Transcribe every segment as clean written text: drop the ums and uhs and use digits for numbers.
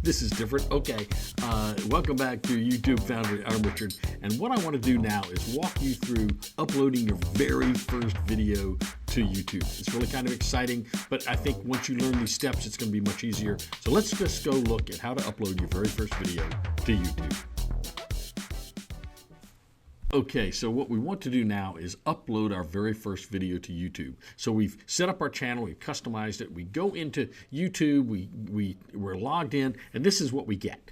This is different. Okay, welcome back to UTubeFoundry. I'm Richard, and what I want to do now is walk you through uploading your very first video to YouTube. It's really kind of exciting, but I think once you learn these steps, it's going to be much easier. So let's just go look at how to upload your very first video to YouTube. Okay, so what we want to do now is upload our very first video to YouTube. So we've set up our channel, we've customized it, we go into YouTube, we're logged in, and this is what we get.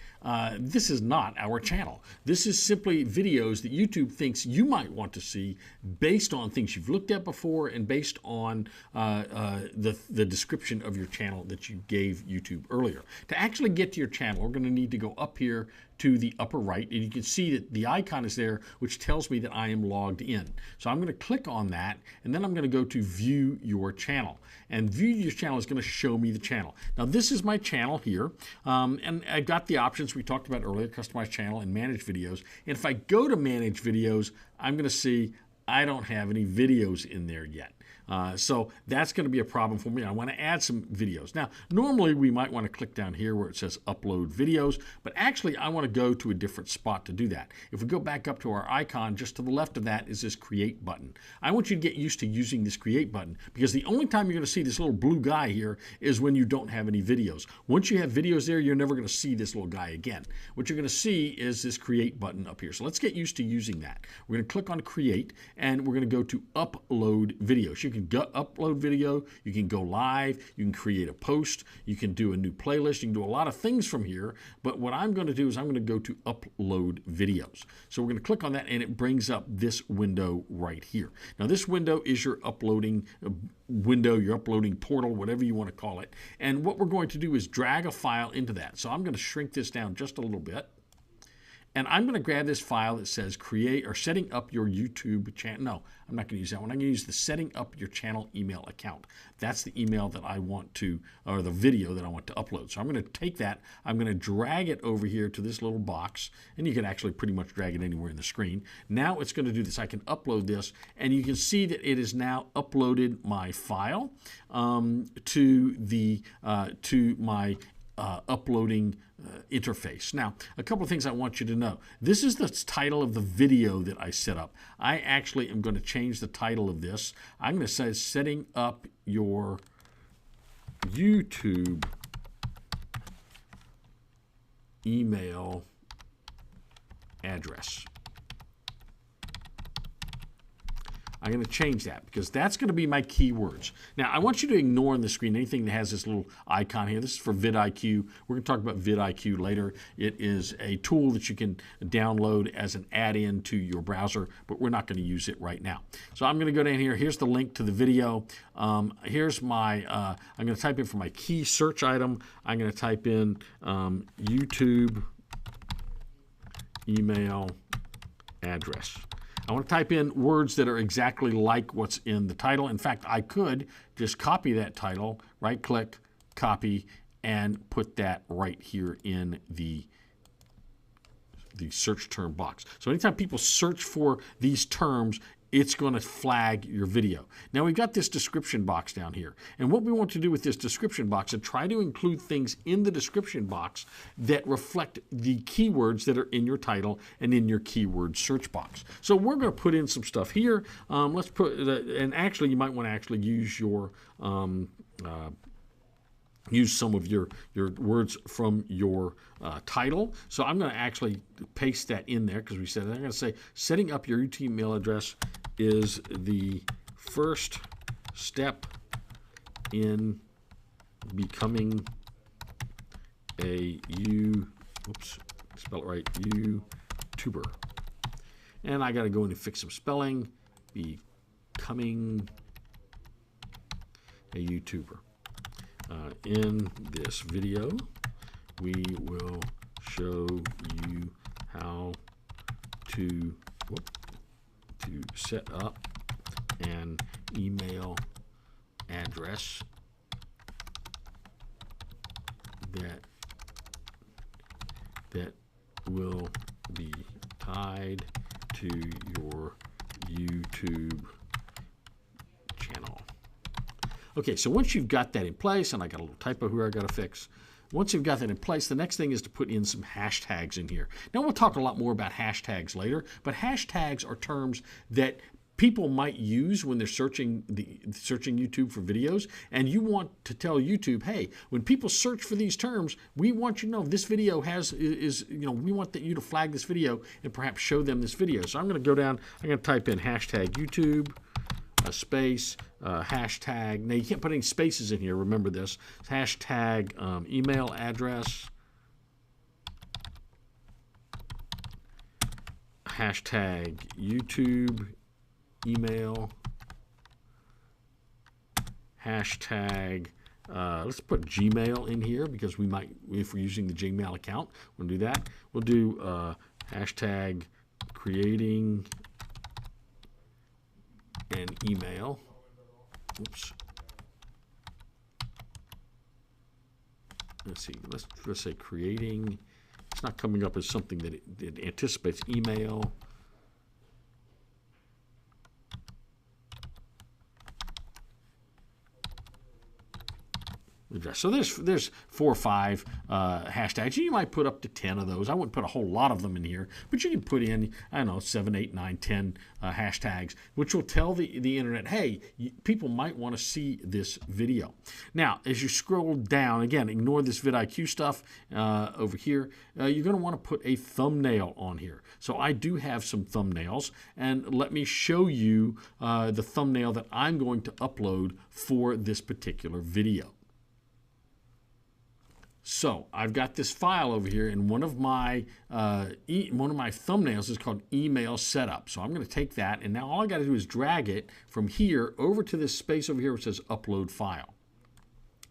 This is not our channel. This is simply videos that YouTube thinks you might want to see based on things you've looked at before and based on the description of your channel that you gave YouTube earlier. To actually get to your channel, we're going to need to go up here to the upper right, and you can see that the icon is there, which tells me that I am logged in. So I'm going to click on that, and then I'm going to go to View Your Channel. And View Your Channel is going to show me the channel. Now this is my channel here, and I've got the options we talked about earlier, Customize Channel and Manage Videos. And if I go to Manage Videos, I'm going to see I don't have any videos in there yet. So that's going to be a problem for me. I want to add some videos. Now, normally we might want to click down here where it says upload videos, but actually I want to go to a different spot to do that. If we go back up to our icon, just to the left of that is this create button. I want you to get used to using this create button because the only time you're going to see this little blue guy here is when you don't have any videos. Once you have videos there, you're never going to see this little guy again. What you're going to see is this create button up here. So let's get used to using that. We're going to click on create, and we're going to go to upload videos. You can upload video, you can go live, you can create a post, you can do a new playlist, you can do a lot of things from here, but what I'm going to do is I'm going to go to upload videos. So we're going to click on that, and it brings up this window right here. Now this window is your uploading window, your uploading portal, whatever you want to call it, and what we're going to do is drag a file into that. So I'm going to shrink this down just a little bit. And I'm going to grab this file that says create or setting up your YouTube channel. No, I'm not going to use that one. I'm going to use the setting up your channel email account. That's the email that I want to, or the video that I want to upload. So I'm going to take that, I'm going to drag it over here to this little box, and you can actually pretty much drag it anywhere in the screen. Now it's going to do this. I can upload this, and you can see that it has now uploaded my file to my uploading interface. Now, a couple of things I want you to know. This is the title of the video that I set up. I actually am going to change the title of this. I'm going to say setting up your YouTube email address. I'm going to change that because that's going to be my keywords. Now, I want you to ignore on the screen anything that has this little icon here. This is for vidIQ. We're going to talk about vidIQ later. It is a tool that you can download as an add-in to your browser, but we're not going to use it right now. So I'm going to go down here. Here's the link to the video. Here's my, I'm going to type in for my key search item. I'm going to type in YouTube email address. I want to type in words that are exactly like what's in the title. In fact, I could just copy that title, right-click, copy, and put that right here in the search term box. So anytime people search for these terms, it's going to flag your video. Now we've got this description box down here. And what we want to do with this description box is try to include things in the description box that reflect the keywords that are in your title and in your keyword search box. So we're going to put in some stuff here. Let's put, and actually you might want to actually use your use some of your words from your title. So I'm going to actually paste that in there because we said that. I'm going to say setting up your YouTube email address is the first step in becoming a YouTuber. And I got to go in and fix some spelling. Becoming a YouTuber. In this video, we will show you how to set up an email address that will be tied to your YouTube channel. Okay, so once you've got that in place, and I got a little typo here I got to fix, once you've got that in place, the next thing is to put in some hashtags in here. Now, we'll talk a lot more about hashtags later, but hashtags are terms that people might use when they're searching YouTube for videos, and you want to tell YouTube, hey, when people search for these terms, we want you to know this video we want you to flag this video and perhaps show them this video. So I'm going to go down, I'm going to type in hashtag YouTube, a space, hashtag. Now you can't put any spaces in here, remember this. Hashtag email address, hashtag YouTube email, hashtag, let's put Gmail in here because we might, if we're using the Gmail account, we'll do that. We'll do hashtag creating an email. Oops. Let's see, let's say creating, it's not coming up as something that it anticipates email. So there's 4 or 5 hashtags. You might put up to 10 of those. I wouldn't put a whole lot of them in here, but you can put in, I don't know, 7, 8, 9, 10 hashtags, which will tell the internet, hey, people might want to see this video. Now, as you scroll down, again, ignore this vidIQ stuff over here. You're going to want to put a thumbnail on here. So I do have some thumbnails, and let me show you the thumbnail that I'm going to upload for this particular video. So I've got this file over here, and one of my thumbnails is called email setup. So I'm going to take that, and now all I got to do is drag it from here over to this space over here which says upload file.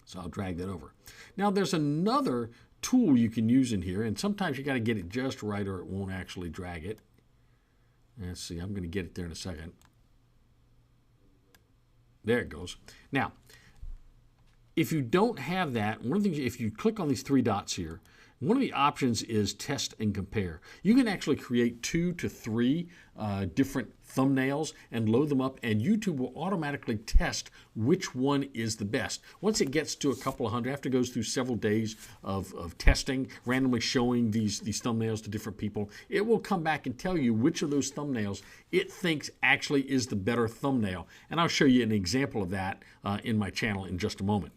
So I'll drag that over. Now there's another tool you can use in here, and sometimes you got to get it just right or it won't actually drag it. Let's see, I'm going to get it there in a second. There it goes. Now, if you don't have that, one of the things, if you click on these 3 dots here, one of the options is test and compare. You can actually create 2 to 3 different thumbnails and load them up, and YouTube will automatically test which one is the best. Once it gets to a couple of hundred, after it goes through several days of testing, randomly showing these thumbnails to different people, it will come back and tell you which of those thumbnails it thinks actually is the better thumbnail. And I'll show you an example of that in my channel in just a moment.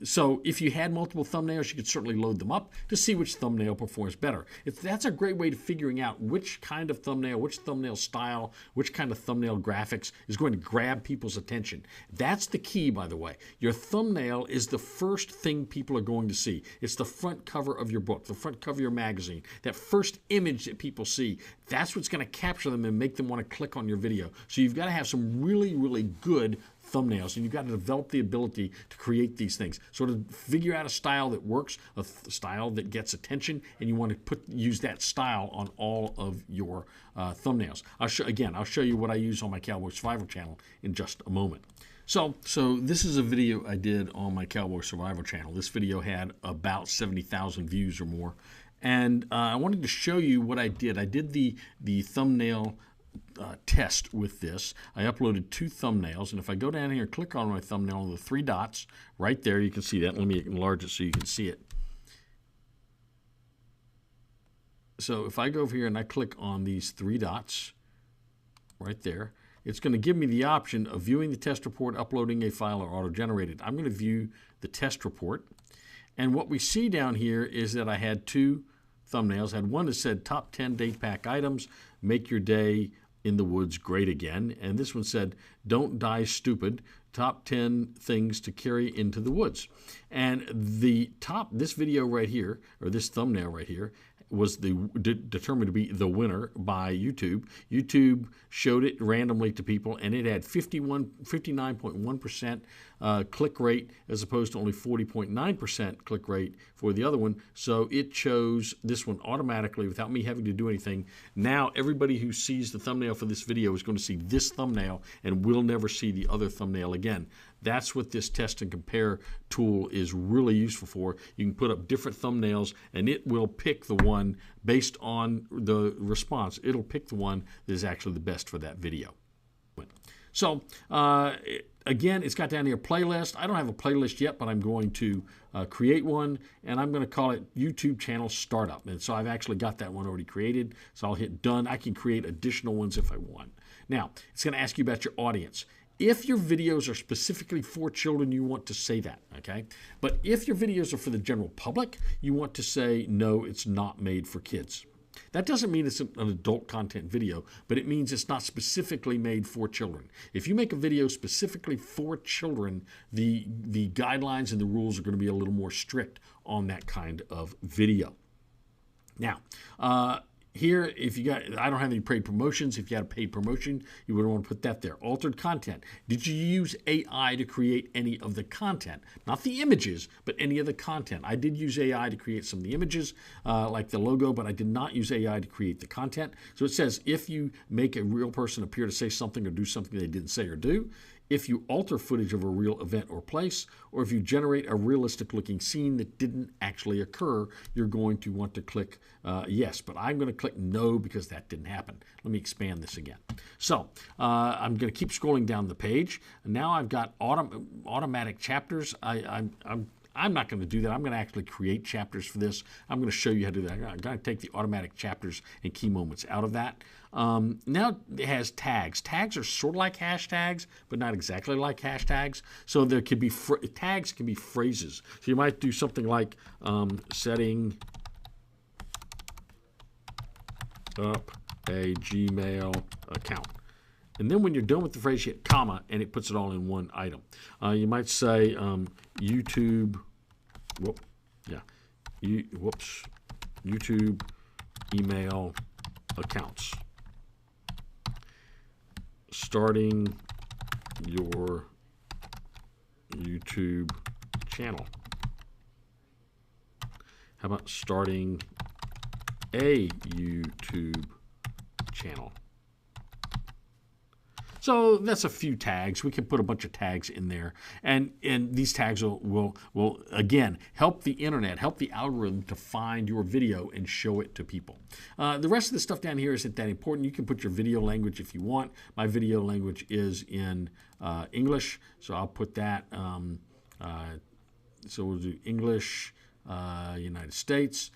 So if you had multiple thumbnails, you could certainly load them up to see which thumbnail performs better. That's a great way to figuring out which kind of thumbnail, which thumbnail style, which kind of thumbnail graphics is going to grab people's attention. That's the key, by the way. Your thumbnail is the first thing people are going to see. It's the front cover of your book, the front cover of your magazine, that first image that people see. That's what's going to capture them and make them want to click on your video. So you've got to have some really, really good thumbnails, and you've got to develop the ability to create these things. So to figure out a style that works, a style that gets attention, and you want to use that style on all of your thumbnails. I'll show you what I use on my Cowboy Survival channel in just a moment. So this is a video I did on my Cowboy Survival channel. This video had about 70,000 views or more, and I wanted to show you what I did. I did the thumbnail test with this. I uploaded 2 thumbnails, and if I go down here and click on my thumbnail on the 3 dots right there, you can see that. Let me enlarge it so you can see it. So if I go over here and I click on these 3 dots right there, it's going to give me the option of viewing the test report, uploading a file, or auto-generated. I'm going to view the test report, and what we see down here is that I had 2 thumbnails. I had one that said top 10 date pack items, make your day in the woods great again, and this one said don't die stupid, top 10 things to carry into the woods. And this video right here, or this thumbnail right here, was determined to be the winner by YouTube. YouTube showed it randomly to people, and it had 59.1% click rate as opposed to only 40.9% click rate for the other one. So it chose this one automatically without me having to do anything. Now everybody who sees the thumbnail for this video is going to see this thumbnail and will never see the other thumbnail again. That's what this test and compare tool is really useful for. You can put up different thumbnails, and it will pick the one based on the response. It'll pick the one that is actually the best for that video. So again, it's got down here playlist. I don't have a playlist yet, but I'm going to create one, and I'm going to call it YouTube Channel Startup. And so I've actually got that one already created. So I'll hit done. I can create additional ones if I want. Now, it's going to ask you about your audience. If your videos are specifically for children, you want to say that, okay? But if your videos are for the general public, you want to say, no, it's not made for kids. That doesn't mean it's an adult content video, but it means it's not specifically made for children. If you make a video specifically for children, the guidelines and the rules are going to be a little more strict on that kind of video. Now, here, if you got, I don't have any paid promotions. If you had a paid promotion, you would want to put that there. Altered content. Did you use AI to create any of the content? Not the images, but any of the content. I did use AI to create some of the images, like the logo, but I did not use AI to create the content. So it says if you make a real person appear to say something or do something they didn't say or do, if you alter footage of a real event or place, or if you generate a realistic-looking scene that didn't actually occur, you're going to want to click yes. But I'm going to click no because that didn't happen. Let me expand this again. So I'm going to keep scrolling down the page. And now I've got automatic chapters. I'm not going to do that. I'm going to actually create chapters for this. I'm going to show you how to do that. I'm going to take the automatic chapters and key moments out of that. Now it has tags. Tags are sort of like hashtags, but not exactly like hashtags. So there could be tags can be phrases. So you might do something like setting up a Gmail account. And then when you're done with the phrase, you hit comma, and it puts it all in one item. You might say YouTube, YouTube email accounts. Starting your YouTube channel. How about starting a YouTube channel? So that's a few tags. We can put a bunch of tags in there. And these tags will again, help the internet, help the algorithm to find your video and show it to people. The rest of the stuff down here isn't that important. You can put your video language if you want. My video language is in English, so I'll put that. So we'll do English, United States.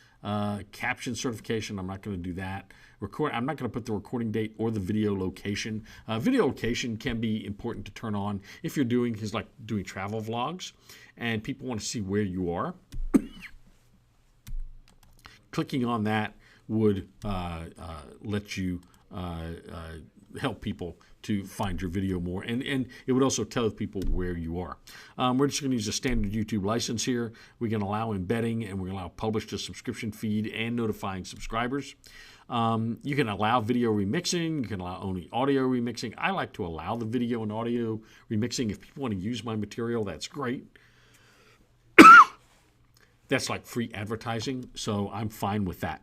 Caption certification, I'm not going to do that. I'm not going to put the recording date or the video location. Video location can be important to turn on if you're doing travel vlogs and people want to see where you are. Clicking on that would let you help people to find your video more, and it would also tell people where you are. We're just going to use a standard YouTube license here. We can allow embedding, and we're going to allow publish to subscription feed and notifying subscribers. You can allow video remixing. You can allow only audio remixing. I like to allow the video and audio remixing. If people want to use my material, that's great. That's like free advertising, so I'm fine with that.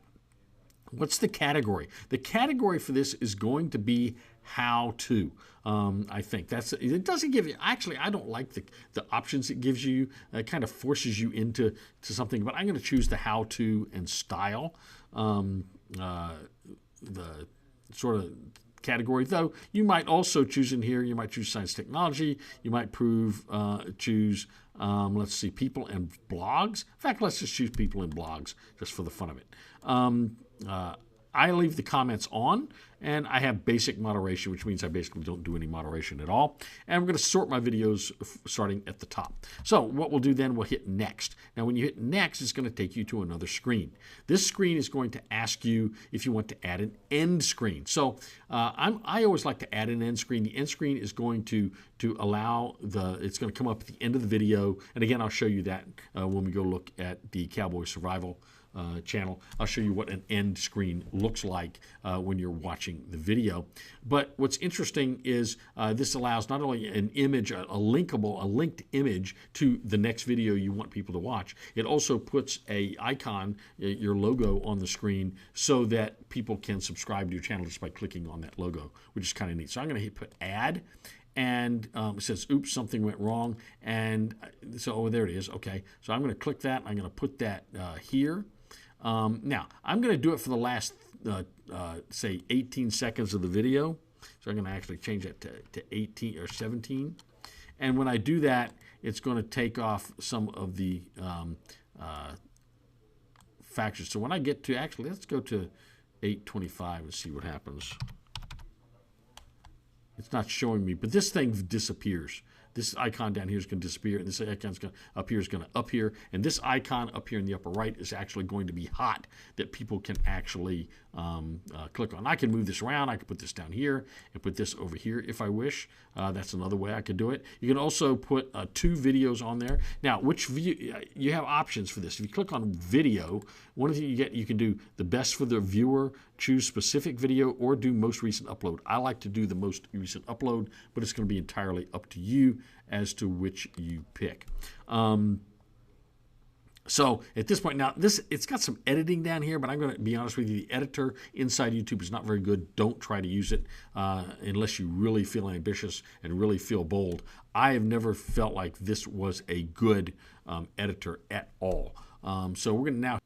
What's the category? The category for this is going to be how to. I think it doesn't give you, actually, I don't like the options it gives you. It kind of forces you into something, but I'm going to choose the how to and style, the sort of category, though you might also choose in here, you might choose science technology, you might choose, let's see, people and blogs. In fact, let's just choose people and blogs just for the fun of it. I leave the comments on, and I have basic moderation, which means I basically don't do any moderation at all. And I'm going to sort my videos starting at the top. So what we'll do then, we'll hit next. Now, when you hit next, it's going to take you to another screen. This screen is going to ask you if you want to add an end screen. So I always like to add an end screen. The end screen is going to allow it's going to come up at the end of the video. And again, I'll show you that when we go look at the Cowboy Survival channel. I'll show you what an end screen looks like when you're watching the video. But what's interesting is this allows not only an image, a linked image to the next video you want people to watch, it also puts a icon, your logo, on the screen so that people can subscribe to your channel just by clicking on that logo, which is kind of neat. So I'm going to put add. And it says, oops, something went wrong. And so, there it is. Okay, so I'm going to click that. I'm going to put that here. Now, I'm going to do it for the last, say, 18 seconds of the video. So I'm going to actually change that to 18 or 17. And when I do that, it's going to take off some of the factors. So when I get to, actually, let's go to 825 and see what happens. It's not showing me, but this thing disappears. This icon down here is going to disappear, and this icon up here is going to appear, and this icon up here in the upper right is actually going to be hot that people can actually click on. I can move this around. I can put this down here and put this over here if I wish. That's another way I could do it. You can also put 2 videos on there. Now, which view, you have options for this. If you click on video, one of the you can do the best for the viewer, choose specific video, or do most recent upload. I like to do the most recent upload, but it's going to be entirely up to you as to which you pick. So at this point now, it's got some editing down here, but I'm going to be honest with you, the editor inside YouTube is not very good. Don't try to use it unless you really feel ambitious and really feel bold. I have never felt like this was a good editor at all. So we're going to now.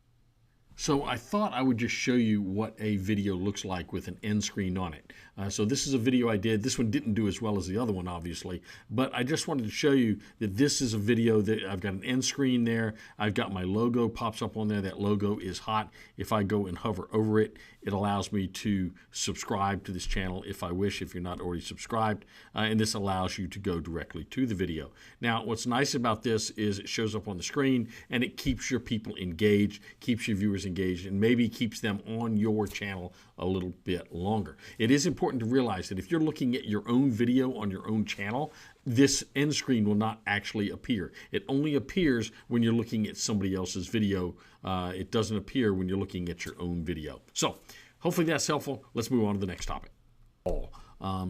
So I thought I would just show you what a video looks like with an end screen on it. So this is a video I did. This one didn't do as well as the other one, obviously, but I just wanted to show you that this is a video that I've got an end screen there. I've got my logo pops up on there. That logo is hot. If I go and hover over it, it allows me to subscribe to this channel if I wish, if you're not already subscribed, and this allows you to go directly to the video. Now, what's nice about this is it shows up on the screen and it keeps your people engaged, keeps your viewers engaged, and maybe keeps them on your channel a little bit longer. It is important to realize that if you're looking at your own video on your own channel, this end screen will not actually appear. It only appears when you're looking at somebody else's video. It doesn't appear when you're looking at your own video. So hopefully that's helpful. Let's move on to the next topic.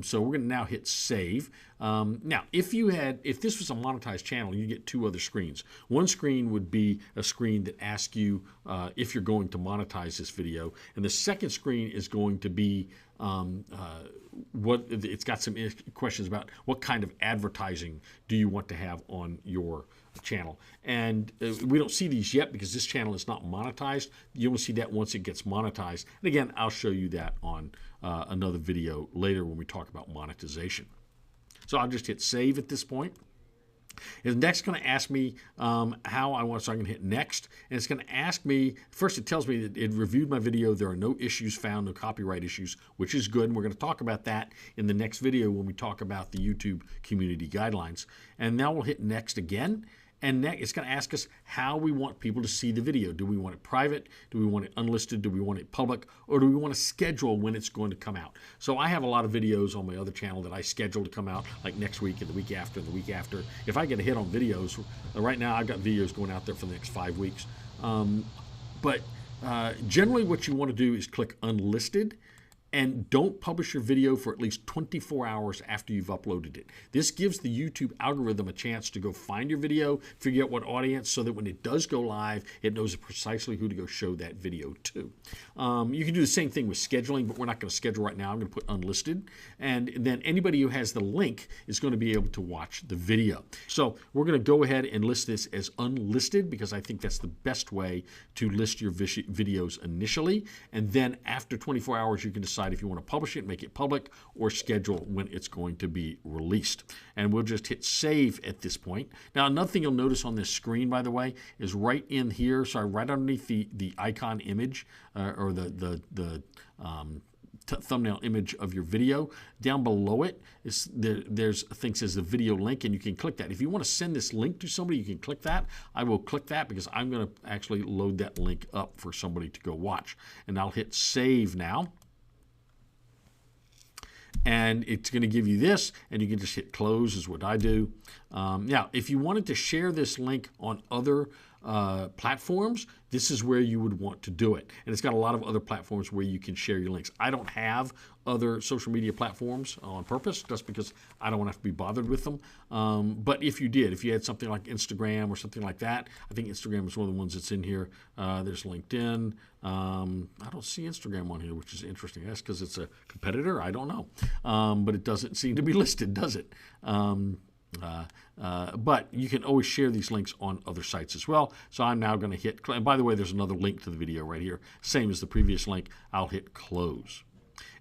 So we're going to now hit save. Now, if this was a monetized channel, you get 2 other screens. One screen would be a screen that asks you if you're going to monetize this video, and the second screen is going to be it's got some questions about what kind of advertising do you want to have on your channel. And we don't see these yet because this channel is not monetized. You will see that once it gets monetized. And again, I'll show you that on another video later when we talk about monetization. So I'll just hit save at this point. It's next going to ask me how I want, so I'm going to hit next, and it's going to ask me, first it tells me that it reviewed my video, there are no issues found, no copyright issues, which is good, and we're going to talk about that in the next video when we talk about the YouTube community guidelines. And now we'll hit next again, and next it's going to ask us how we want people to see the video. Do we want it private? Do we want it unlisted? Do we want it public? Or do we want to schedule when it's going to come out? So I have a lot of videos on my other channel that I schedule to come out like next week and the week after and the week after. If I get a hit on videos, right now I've got videos going out there for the next 5 weeks. But generally what you want to do is click unlisted, and don't publish your video for at least 24 hours after you've uploaded it. This gives the YouTube algorithm a chance to go find your video, figure out what audience, so that when it does go live, it knows precisely who to go show that video to. You can do the same thing with scheduling, but we're not going to schedule right now. I'm going to put unlisted, and then anybody who has the link is going to be able to watch the video. So we're going to go ahead and list this as unlisted because I think that's the best way to list your videos initially, and then after 24 hours you can decide if you want to publish it, make it public, or schedule when it's going to be released. And we'll just hit save at this point. Now, another thing you'll notice on this screen, by the way, is right in here, sorry, right underneath the icon image or the thumbnail image of your video, down below it there's a thing that says the video link, and you can click that. If you want to send this link to somebody, you can click that. I will click that because I'm going to actually load that link up for somebody to go watch. And I'll hit save now. And it's going to give you this, and you can just hit close is what I do. Now, if you wanted to share this link on other platforms, this is where you would want to do it. And it's got a lot of other platforms where you can share your links. I don't have other social media platforms on purpose, just because I don't want to have to be bothered with them. But if you did, if you had something like Instagram or something like that, I think Instagram is one of the ones that's in here. There's LinkedIn. I don't see Instagram on here, which is interesting. That's because it's a competitor? I don't know. But it doesn't seem to be listed, does it? But you can always share these links on other sites as well. So I'm now going to hit, and by the way, there's another link to the video right here, same as the previous link. I'll hit close.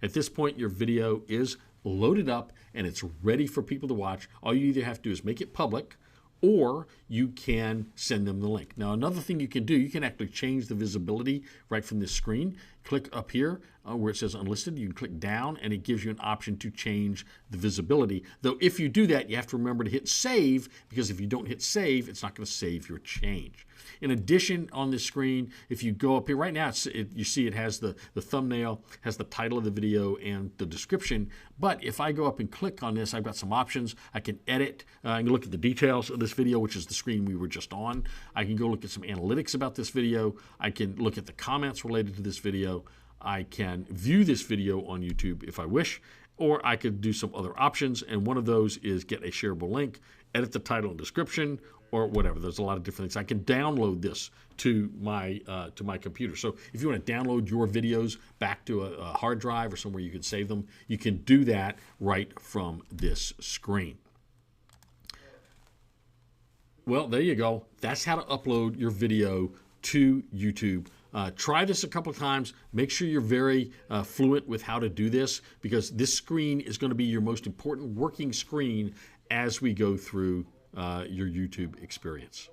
At this point, your video is loaded up, and it's ready for people to watch. All you either have to do is make it public, or you can send them the link. Now, another thing you can do, you can actually change the visibility right from this screen. Click up here where it says unlisted. You can click down, and it gives you an option to change the visibility. Though if you do that, you have to remember to hit save, because if you don't hit save, it's not going to save your change. In addition, on this screen, if you go up here right now, you see it has the thumbnail, has the title of the video, and the description. But if I go up and click on this, I've got some options. I can edit. I can look at the details of this video, which is the screen we were just on. I can go look at some analytics about this video. I can look at the comments related to this video. I can view this video on YouTube if I wish, or I could do some other options, and one of those is get a shareable link, edit the title and description, or whatever. There's a lot of different things. I can download this to my computer. So if you want to download your videos back to a hard drive or somewhere you can save them, you can do that right from this screen. Well, there you go. That's how to upload your video to YouTube. Try this a couple of times. Make sure you're very fluent with how to do this, because this screen is going to be your most important working screen as we go through your YouTube experience.